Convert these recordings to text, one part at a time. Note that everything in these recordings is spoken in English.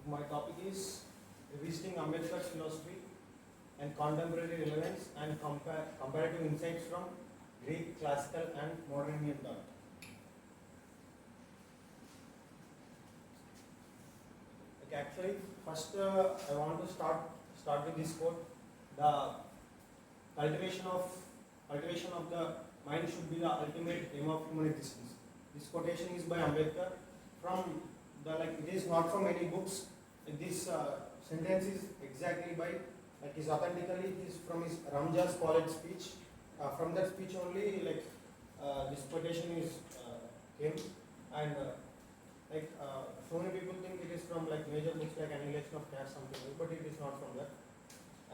My topic is revisiting Ambedkar's philosophy and contemporary relevance and comparative insights from Greek, classical and modern Indian thought. Actually, first I want to start with this quote. The cultivation of the mind should be the ultimate aim of human existence. This quotation is by Ambedkar from it is not from any books. This sentence is exactly by is authentically it is from his Ramjas college speech. From that speech only this quotation is came and so many people think it is from major books like Annihilation of Caste something, but it is not from that.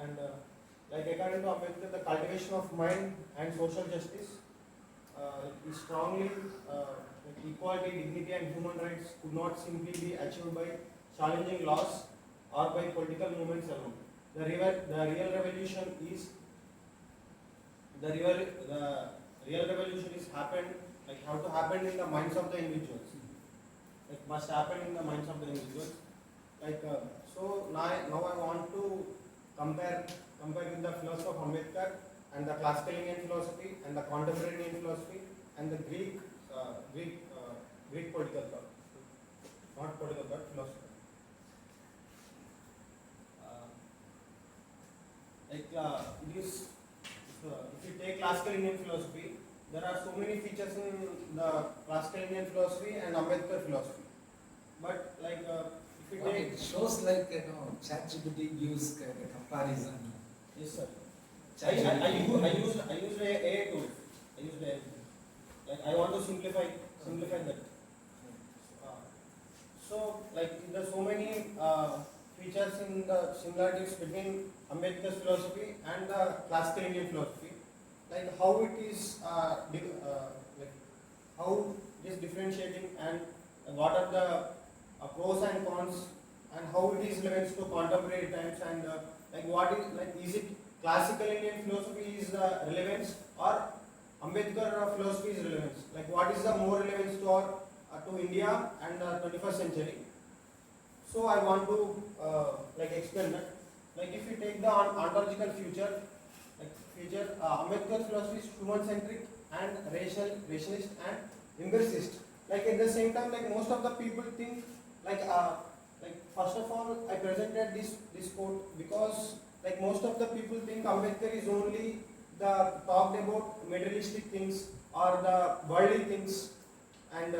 And according to Ambedkar, the cultivation of mind and social justice is strongly equality, dignity, and human rights could not simply be achieved by challenging laws or by political movements alone. The real revolution is happened how to happen in the minds of the individuals. It must happen in the minds of the individuals. So now I want to compare with the philosophy of Ambedkar and the classical Indian philosophy and the contemporary Indian philosophy and the Greek political thought, not political thought, philosophy. It is if you take classical Indian philosophy, there are so many features in the classical Indian philosophy and Ambedkar philosophy. But if you take it shows ChatGPT gives a comparison. Yes, sir. I use AI tools. I use AI tools. I want to simplify that. So there are so many features in the similarities between Ambedkar's philosophy and the classical Indian philosophy. How it is how it is differentiating and what are the pros and cons and how it is relevant to contemporary times and what is it classical Indian philosophy is the relevance or Ambedkar philosophy is relevance? What is the more relevance to India and the 21st century? So I want to explain that. If you take the ontological future, Ambedkar philosophy is human-centric and rationalist and empiricist. At the same time, most of the people think first of all, I presented this quote because most of the people think Ambedkar is only the talked about materialistic things or the worldly things and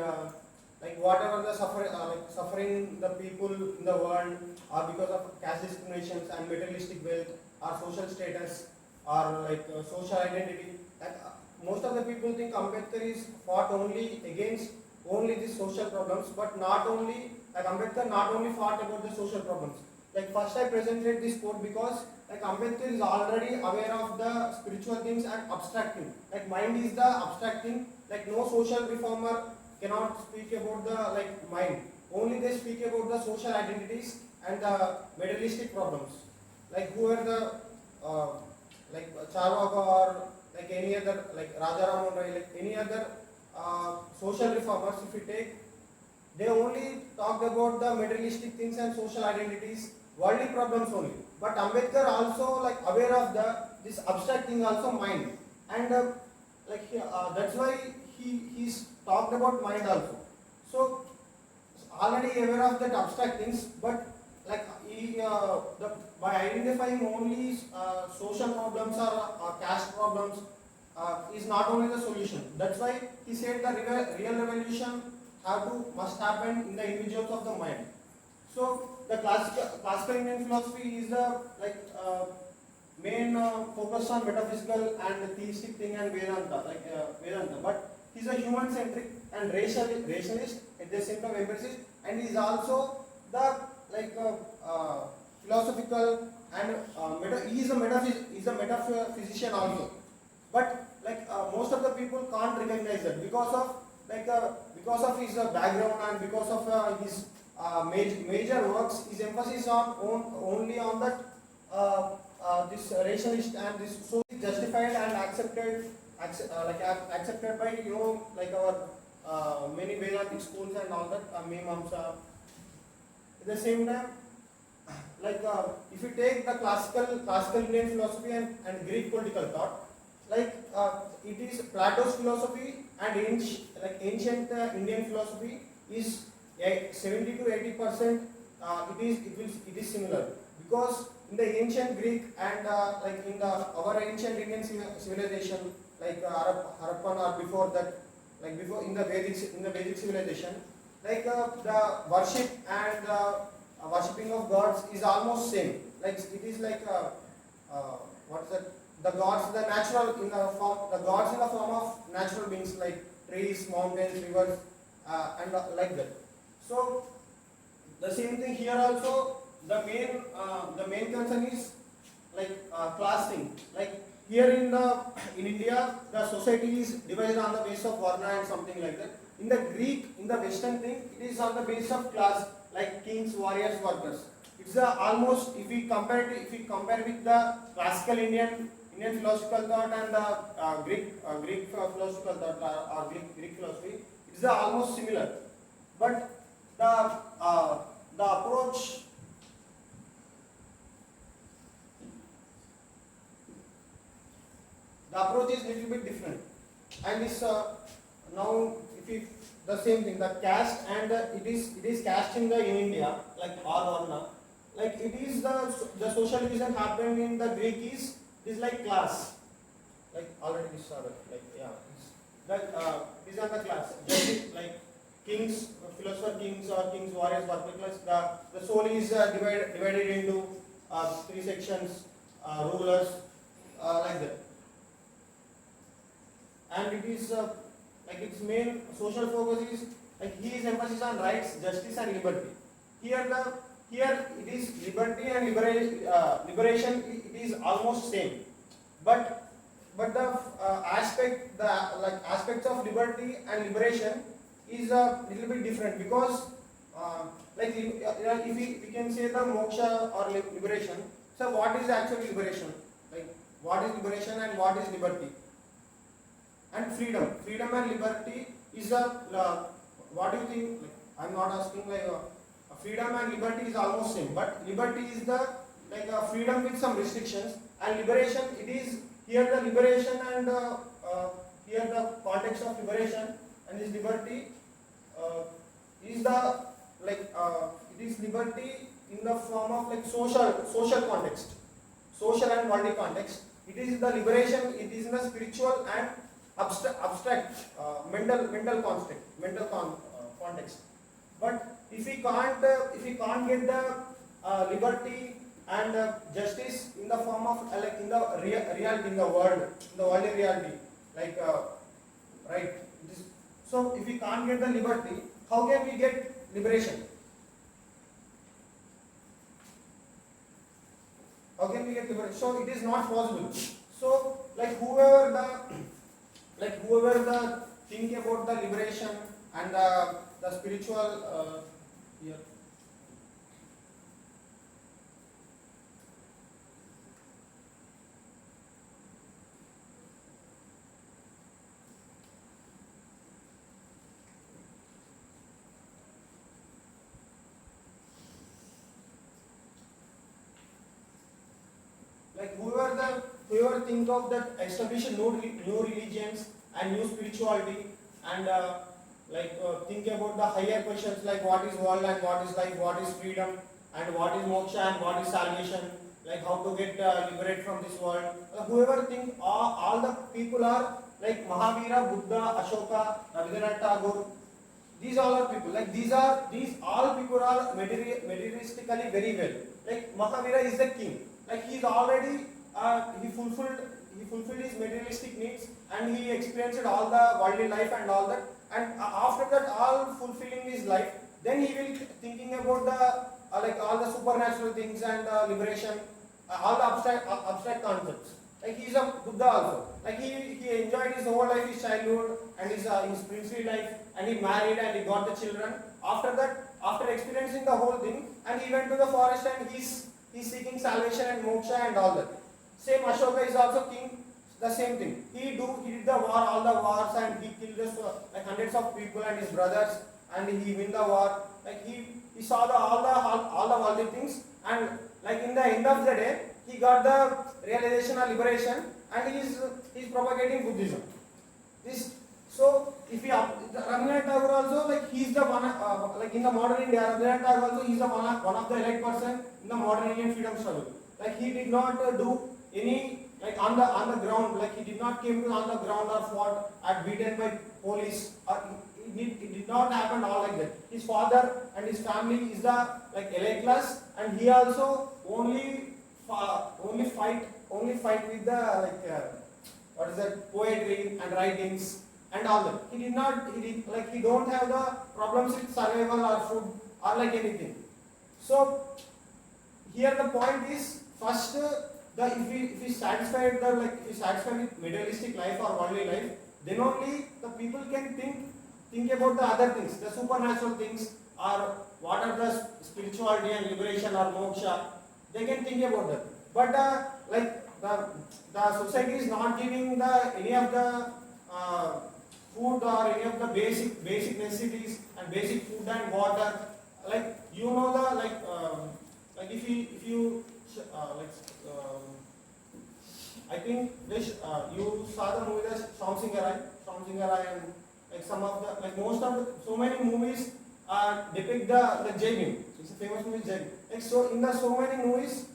whatever the suffering the people in the world or because of caste discriminations and materialistic wealth or social status or social identity. Most of the people think Ambedkar is fought only against only these social problems, but not only Ambedkar not only fought about the social problems. First I presented this quote because Ambedkar is already aware of the spiritual things and abstract things. Mind is the abstract thing. No social reformer cannot speak about the mind. Only they speak about the social identities and the materialistic problems. Who are the Charvaka or any other Raja Ram Rai, any other social reformers, if you take, they only talked about the materialistic things and social identities, worldly problems only. But Ambedkar also aware of this abstract thing also mind, and that's why he's talked about mind also. So already aware of that abstract things, but by identifying only social problems or caste problems is not only the solution. That's why he said the real revolution must happen in the individuals of the mind. So the classical Indian philosophy is the main focus on metaphysical and theistic thing and Vedanta, Vedanta. But he's a human-centric and rationalist at the same time empiricist, and he's also the philosophical and he's a metaphysician also. But most of the people can't recognize that because of his background and because of his major works, his emphasis only on that this rationalist and this so justified and accepted by our many Vedantic schools and all that Meemamsa. At the same time, if you take the classical Indian philosophy and Greek political thought, it is Plato's philosophy and ancient Indian philosophy is 70 to 80%. It is similar, because in the ancient Greek and in the our ancient Indian civilization, Harappan or before that, before in the Vedic civilization, the worship and worshipping of gods is almost same. It is what is that? The gods, the natural in the form, the gods in the form of natural beings like trees, mountains, rivers, and like that. So the same thing here also. The main concern is class thing. Here in India, the society is divided on the basis of varna and something like that. In the Greek, in the Western thing, it is on the basis of class, like kings, warriors, workers. It's almost, if we compare with the classical Indian philosophical thought and the Greek philosophical thought or Greek philosophy, it's almost similar. But the approach is little bit different. And this now if we the same thing, the caste and it is caste in India, like all varna, it is the social division happened in the Greek is like class, already we saw that, these are the class, just like kings, philosopher kings or kings, warriors, worker class. The soul is divided into three sections, rulers, like that. And it is its main social focus is he is emphasis on rights, justice, and liberty. Here it is liberty and liberation. It is almost same, but the aspects of liberty and liberation is a little bit different, because if we can say the moksha or liberation. So what is actually liberation? What is liberation and what is liberty? And freedom and liberty is what do you think? I'm not asking freedom and liberty is almost same, but liberty is the freedom with some restrictions, and liberation, it is here the liberation and here the context of liberation and this liberty is the it is liberty in the form of social context, social and worldly context. It is the liberation. It is in the spiritual and abstract mental context. But if we can't get the liberty and justice in the form of in the reality, in the worldly reality, right? So if we can't get the liberty, how can we get liberation? How can we get liberation? So it is not possible. So whoever the think about the liberation and the spiritual here. Whoever think of that establish new religions and new spirituality and think about the higher questions like what is world and what is life, what is freedom and what is moksha and what is salvation, how to get liberate from this world. Whoever think all the people are like Mahavira, Buddha, Ashoka, Rabindranath Tagore. These all are people. These all people are materialistically very well. Mahavira is the king. He is already he fulfilled his materialistic needs and he experienced all the worldly life and all that. And after that, all fulfilling his life, then he will thinking about the all the supernatural things and liberation, all the abstract concepts. He is a Buddha also. He enjoyed his whole life, his childhood and his princely life, and he married and he got the children. After that, after experiencing the whole thing, and he went to the forest and he's seeking salvation and moksha and all that. Same Ashoka is also king. The same thing. He did the war, all the wars, and he killed hundreds of people and his brothers, and he win the war. he saw all the things, and like in the end of the day, he got the realization or liberation, and he is propagating Buddhism. This so if we Rabindranath Tagore also, like he is the one like in the modern India, Rabindranath Tagore also, he is the one of the elite person in the modern Indian freedom struggle. Like he did not do any like on the ground, like he did not came to on the ground or fought or beaten by police, or it did not happen all like that. His father and his family is the like elite class, and he also only fight with the like what is that, poetry and writings and all that. He don't have the problems with survival or food or like anything. So here the point is first if we satisfied the like if we satisfied with materialistic life or worldly life, then only the people can think about the other things, the supernatural things, or what are the spirituality and liberation or moksha. They can think about that. But like the society is not giving any of the food or any of the basic necessities and basic food and water. Like like if you I think you saw the movie the Shyam Singharai, and like some of the like most of the, so many movies depict the Jai Bhim. It's a famous movie Jai Bhim. Like so in the so many movies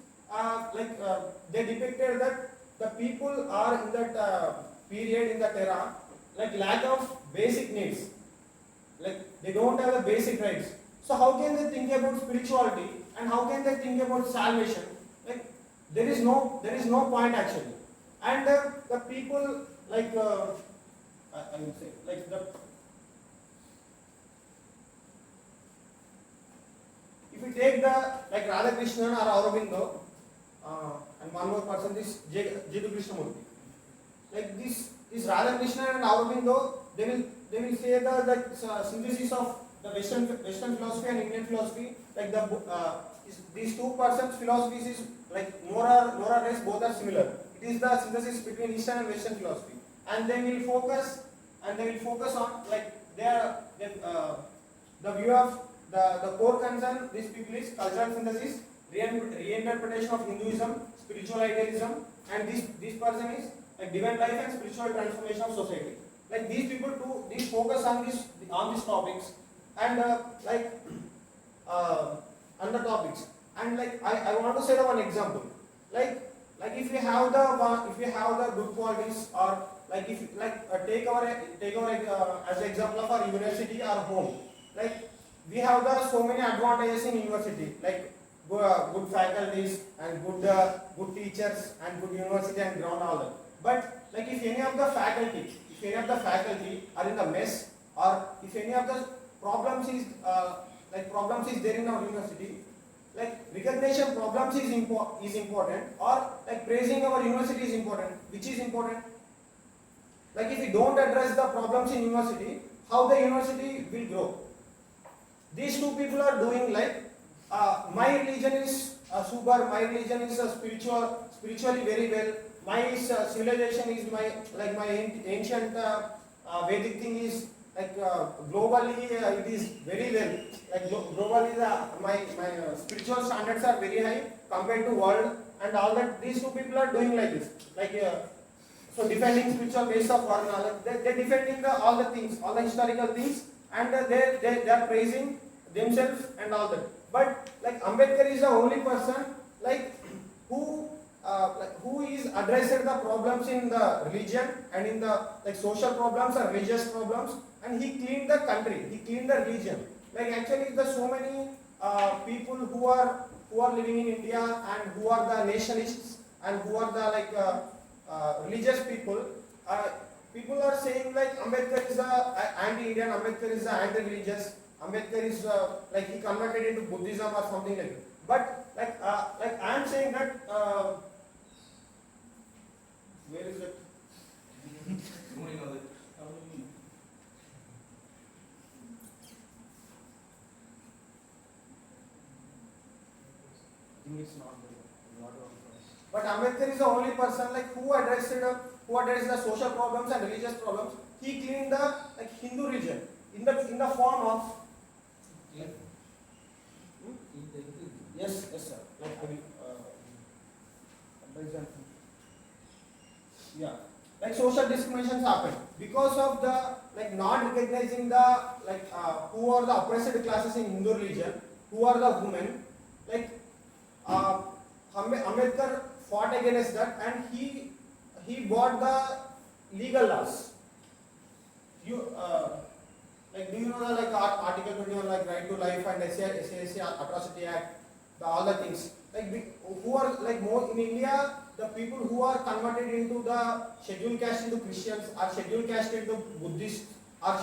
they depicted that the people are in that period in that era like lack of basic needs, like they don't have the basic rights. So how can they think about spirituality and how can they think about salvation? Like there is no point actually. And the people like I would say like if we take the like Radha Krishna or Aurobindo and one more person, this Jiddu Krishnamurti, like this Radha Krishna and Aurobindo, they will say the synthesis of the Western philosophy and Indian philosophy, like these two persons' philosophies is like more or less both are similar. It is the synthesis between Eastern and Western philosophy, and they will focus on like the view of the core concern. These people is cultural synthesis, reinterpretation of Hinduism, spiritual idealism, and this person is like divine life and spiritual transformation of society. Like these people focus on these topics, and on the topics. And like I want to say the one example, like if you have the good qualities, or like if take our as an example of our university or home, like we have so many advantages in university, like good faculties and good teachers and good university and ground all that. But like if any of the faculty are in the mess, or if any of the problems is there in our university, like recognition problems is important, or like praising our university is important. Which is important? Like if we don't address the problems in university, how the university will grow? These two people are doing like my religion is super, my religion is spiritually very well. My civilization is my ancient Vedic thing is like globally it is very well. Like globally my spiritual standards are very high compared to world and all that. These two people are doing like this, like so defending spiritual base of world and all that. They're defending all the things, all the historical things, and they are praising themselves and all that. But like Ambedkar is the only person like who is addressing the problems in the religion and in the like social problems or religious problems, and he cleaned the country, he cleaned the religion. Like actually there's so many people who are living in India and who are the nationalists and who are the like religious people. People are saying like Ambedkar is anti-Indian, Ambedkar is anti-religious, Ambedkar is like he converted into Buddhism or something like that. But like I am saying that where is it? It's not there. But Ambedkar is the only person like who addressed the social problems and religious problems. He cleaned the like Hindu religion in the form of Yes, yes, sir. Like I will. Comparison. Yeah. Like social discriminations happen because of the like not recognizing the who are the oppressed classes in Hindu religion, who are the women. Like uh, Ambedkar fought against that, and he brought the legal laws. You like do you know the like Article 21 like right to life and SAC Atrocity Act, all the things like who are like more in India, the people who are converted into the scheduled caste into Christians or scheduled caste into Buddhists or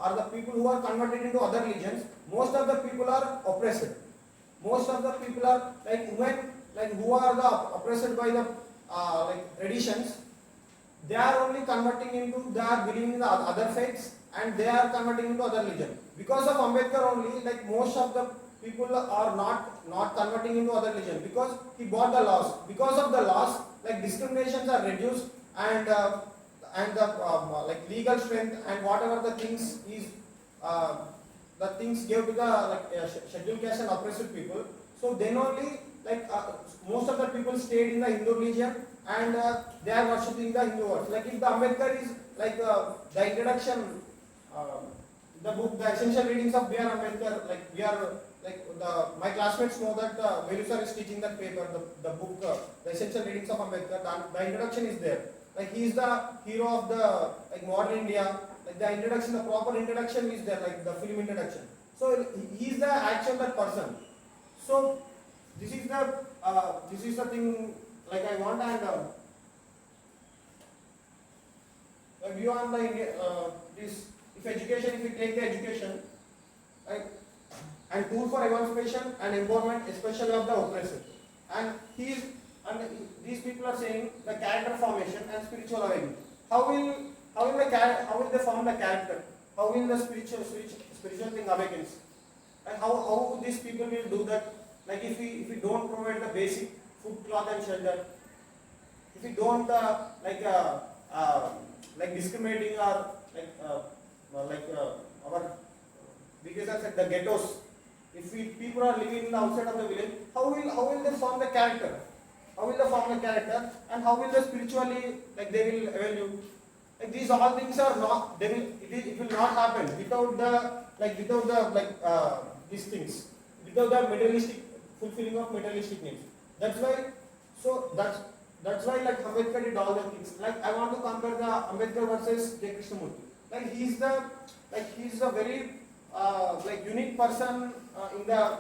are the people who are converted into other religions. Most of the people are oppressed. Most of the people are like women like who are the oppressed by the traditions. They are only converting into, they are believing in the other faiths and they are converting into other religion. Because of Ambedkar only, like most of the people are not converting into other religion because he brought the laws. Because of the laws, like discriminations are reduced and the like legal strength and whatever the things is the things gave to the scheduled caste and oppressed people. So then only like most of the people stayed in the Hindu religion and they are worshipping the Hindu gods. Like if the Ambedkar is like the introduction, the book, the essential readings of B.R. Ambedkar, like we are like my classmates know that Velu sir is teaching that paper, the book, the essential readings of Ambedkar. The introduction is there. Like he is the hero of the like modern India. Like the introduction, the proper introduction is there, like the film introduction. So he is the actual that person. So this is the thing like I want and view on the this if education, if we take the education, right, and tool for emancipation and empowerment, especially of the oppressed, and these people are saying the character formation and spiritual awakening. How will they form the character? How will the spiritual thing awakens? And how these people will do that? Like if we don't provide the basic food, cloth, and shelter, if we don't like discriminating or our because I said the ghettos. If people are living in the outside of the village, how will they form the character? How will they form the character, and how will they spiritually like they will evolve? Like these all things are not. It will not happen without these things, without the materialistic fulfilling of materialistic needs. That's why. So that's why like Ambedkar did all the things. Like I want to compare the Ambedkar versus J. Krishnamurti. Like he's a very like unique person in the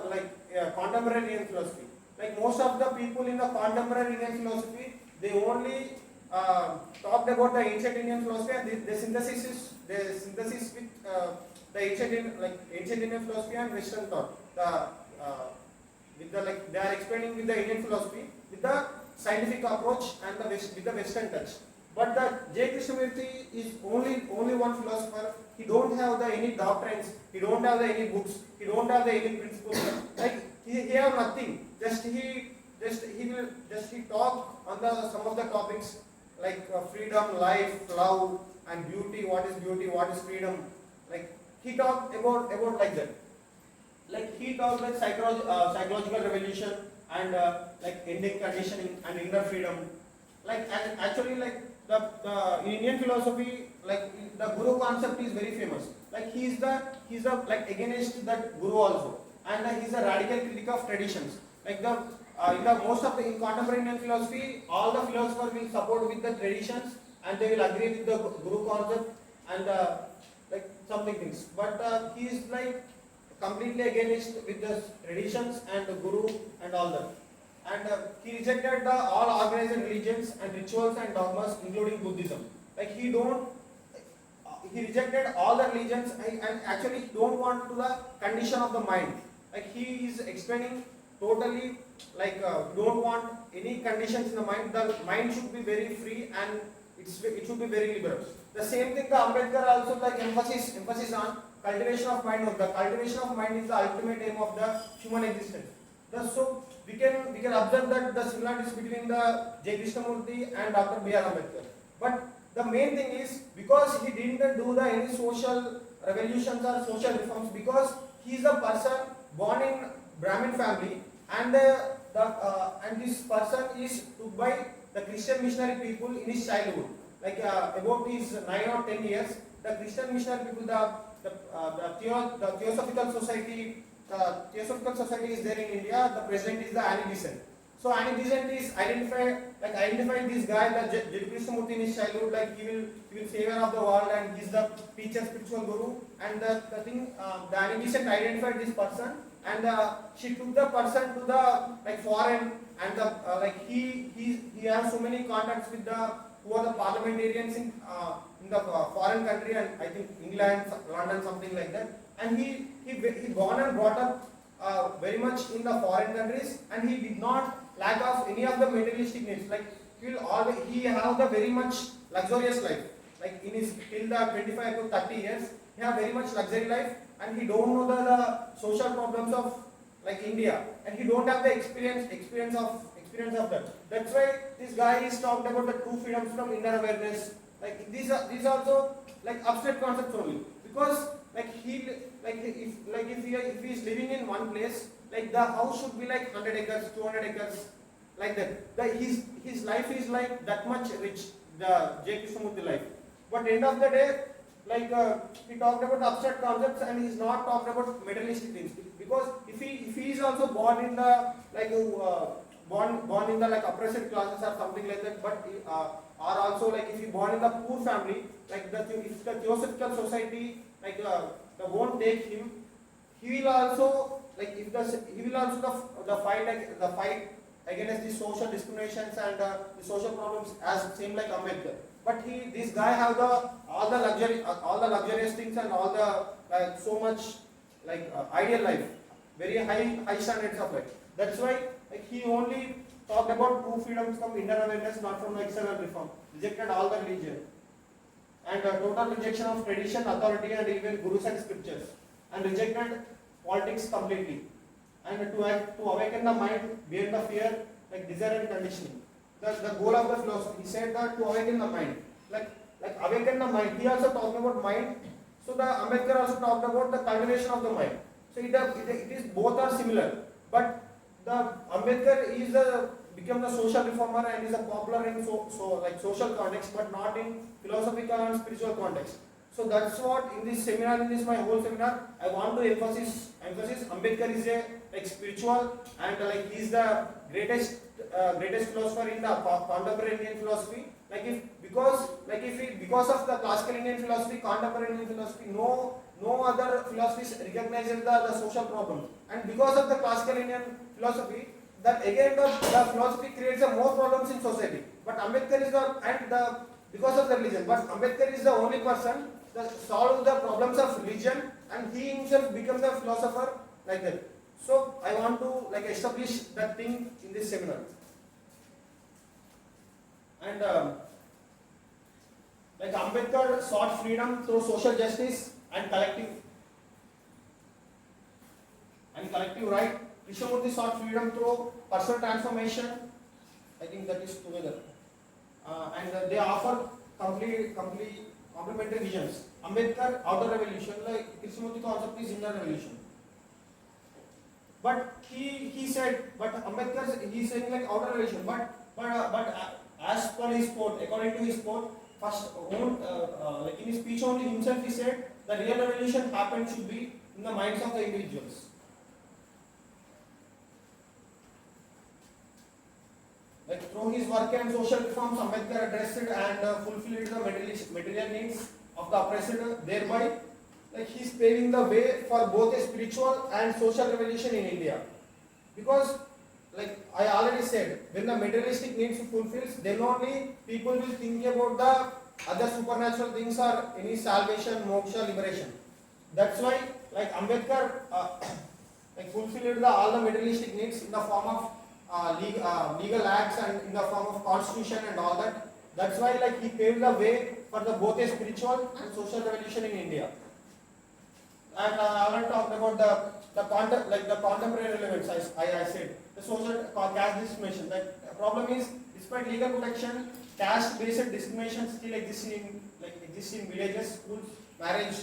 contemporary Indian philosophy. Like most of the people in the contemporary Indian philosophy, they only talked about the ancient Indian philosophy and the synthesis with the ancient Indian philosophy and Western thought. With the they are explaining with the Indian philosophy with the scientific approach and with the Western touch. But the J. Krishnamurti is only one philosopher. He don't have any doctrines. He don't have any books. He don't have any principles. Like he have nothing. He talk on some of the topics like freedom, life, love, and beauty. What is beauty? What is freedom? Like he talked about like that. Like he talked like psychological revolution and like ending conditioning and inner freedom. Like and actually like the in Indian philosophy, like the guru concept is very famous. Like he's the like against that guru also, and he's a radical critic of traditions. Like in the most of the in contemporary Indian philosophy, all the philosophers will support with the traditions and they will agree with the guru concept and like something things. But he is like completely against with the traditions and the guru and all that. And he rejected all organized religions and rituals and dogmas, including Buddhism. Like he rejected all the religions and actually he don't want to the condition of the mind. Like he is explaining totally like don't want any conditions in the mind. The mind should be very free and it should be very liberal. The same thing the Ambedkar also like emphasis on cultivation of mind. The cultivation of mind is the ultimate aim of the human existence. So we can observe that the similarities between the J. Krishnamurti and Dr. B.R. Ambedkar. But the main thing is because he didn't do any social revolutions or social reforms, because he is a person born in Brahmin family, and and this person is took by the Christian missionary people in his childhood, like about his 9 or 10 years. The Christian missionary people, the Theosophical Society, is there in India. The president is the Annie Besant. So Annie Besant is identified this guy, the Krishnamurti in his childhood, like he will savior of the world and he's the teacher, spiritual guru. And the thing, the Annie Besant identified this person, and she took the person to the foreign, and he has so many contacts with the who are the parliamentarians in the foreign country, and I think England, London, something like that. And he born and brought up very much in the foreign countries, and he did not lack of any of the materialistic needs. Like he have the very much luxurious life. Like in his till the 25 to 30 years, he have very much luxury life, and he don't know the social problems of like India, and he don't have the experience of that. That's why this guy is talked about the true freedoms from inner awareness. Like these also like abstract concepts only, because if he is living in one place, like the house should be like 100 acres, 200 acres, like that. His life is like that much rich, the J. Krishnamurti life. But end of the day, he talked about abstract concepts, and he's not talked about materialistic things. Because if he is also born in the born in the oppressed classes or something like that, but or also if he born in the poor family, if the Theosophical Society won't take him, he will also the fight against the social discriminations and the social problems as same like Ambedkar. But this guy have all the luxurious things and all the so much ideal life, very high standards of life. That's why he only talked about true freedoms from inner awareness, not from external reform. Rejected all the religion, and total rejection of tradition, authority, and even gurus and scriptures, and rejected politics completely, and to awaken the mind beyond the fear, desire and conditioning. The goal of the philosophy, he said that to awaken the mind, like awaken the mind. He also talked about mind. So the Ambedkar also talked about the cultivation of the mind. So it is both are similar, but the Ambedkar is become the social reformer and is a popular in social context, but not in philosophical and spiritual context. So that's what in this seminar, in this my whole seminar, I want to emphasize Ambedkar is a spiritual, and he is the greatest philosopher in the contemporary Indian philosophy. Because of the classical Indian philosophy, contemporary Indian philosophy, no other philosophies recognizes the social problems. And because of the classical Indian philosophy, that again the philosophy creates more problems in society. But Ambedkar is because of the religion. But Ambedkar is the only person that solves the problems of religion, and he himself becomes a philosopher like that. So I want to establish that thing in this seminar. And Ambedkar sought freedom through social justice and collective right. Krishnamurti sought freedom through personal transformation. I think that is together, and they offer complementary visions. Ambedkar outer revolution, like Krishnamurti concept is inner revolution. But he said, but Ambedkar he is saying outer revolution, but as per his quote, according to his quote, first in his speech only himself he said the real revolution happened should be in the minds of the individuals. Through his work and social reforms, Ambedkar addressed and fulfilled the material needs of the oppressed, thereby he is paving the way for both a spiritual and social revolution in India. Because I already said, when the materialistic needs are fulfilled, then only people will think about the other supernatural things or any salvation, moksha, liberation. That's why Ambedkar fulfilled all the materialistic needs in the form of legal acts and in the form of constitution and all that. That's why he paved the way for both a spiritual and social revolution in India. And I already talked about the contemporary relevance. I said the social caste discrimination. The problem is, despite legal protection, caste-based discrimination still exists in villages, schools, marriage,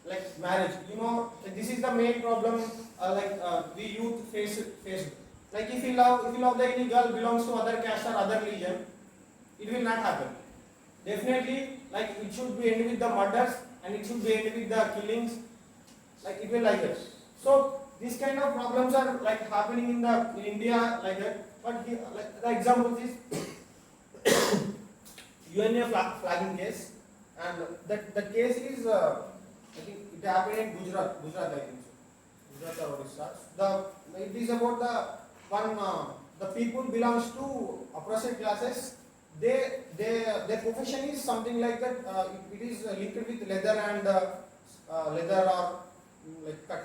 like marriage. You know, this is the main problem. We youth face. Like if you love the any girl belongs to other caste or other religion, it will not happen. Definitely, like it should be end with the murders and it should be end with the killings. Like it will like that. So these kind of problems are like happening in India like that. But here, like the example is UNA flagging case, and that case is I think it happened in Gujarat I think so. Gujarat or Odisha. It is about the people belongs to oppressed classes. Their profession is something like that. It is linked with leather and leather or like cut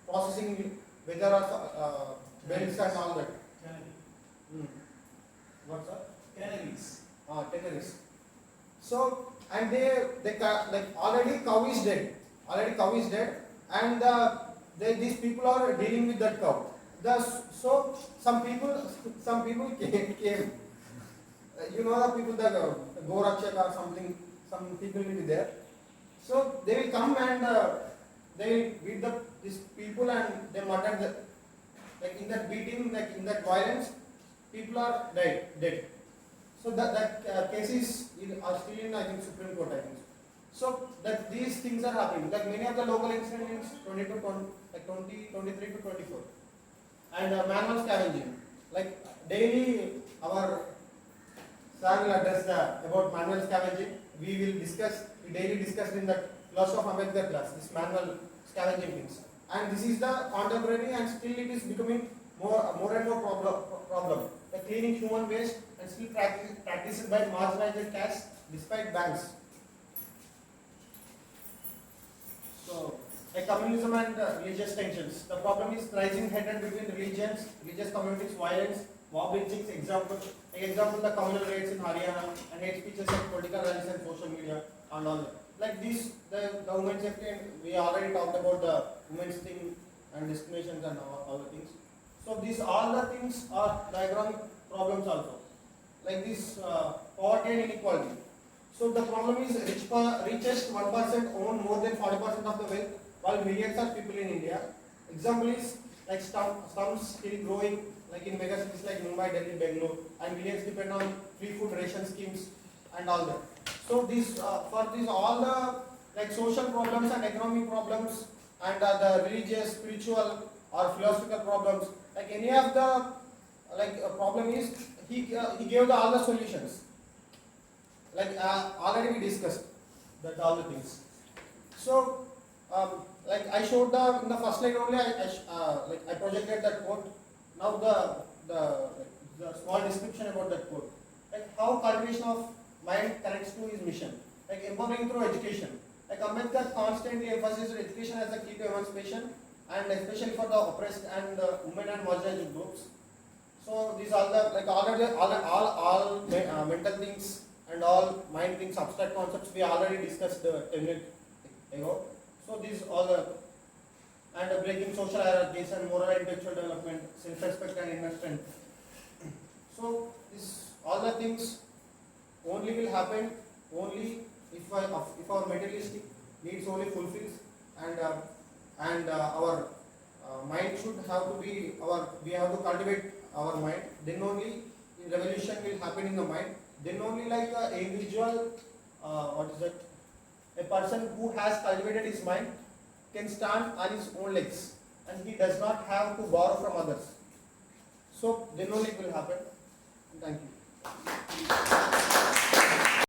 processing leather or belts and all that. Hmm. What's that? Cannabis. Terrorists. So and like already cow is dead. Already cow is dead, and these people are dealing with that cow. So some people came. You know the people that go rakshak or something. Some people will be there. So they will come and they will beat these people and they murder the, like in that beating, like in that violence, people are dead. So that case is are still in I think Supreme Court I think. So that these things are happening. Like many of the local incidents 23 to 24. And manual scavenging. Like daily our sir will address about manual scavenging. We daily discuss in the class of Ambedkar class, this manual scavenging things. And this is the contemporary and still it is becoming more and more problem. The cleaning human waste and still practiced by marginalized castes despite bans. So, like communism and religious tensions. The problem is rising hatred between religions, religious communities, violence, mob lynchings. Example, the communal raids in Haryana and hate speeches and political rallies and social media and all that. Like this, the women's safety, and we already talked about the women's thing and discriminations and all the things. So these all the things are the economic problems also. Like this poverty and inequality. So the problem is richest 1% own more than 40% of the wealth, while millions of people in India. Example is like slums still growing, like in mega cities like Mumbai, Delhi, Bangalore, and millions depend on free food ration schemes and all that. So for these all the like social problems and economic problems and the religious, spiritual or philosophical problems, like any of the problem is he gave all the solutions. Like already we discussed that all the things. So like I showed in the first slide only I projected that quote. Now the small description about that quote. Like how cultivation of mind connects to his mission. Like empowering through education. Like Ambedkar constantly emphasizes education as a key to emancipation and especially for the oppressed and women and marginalized groups. So these are the like all mental things and all mind things, abstract concepts we already discussed 10 minutes ago. So these all the and breaking social hierarchies and moral and intellectual development, self-respect and inner strength. So this all the things only will happen only if our materialistic needs only fulfills and our mind should have to be we have to cultivate our mind. Then only revolution will happen in the mind. Then only like a individual, a person who has cultivated his mind can stand on his own legs and he does not have to borrow from others. So then only it will happen. Thank you.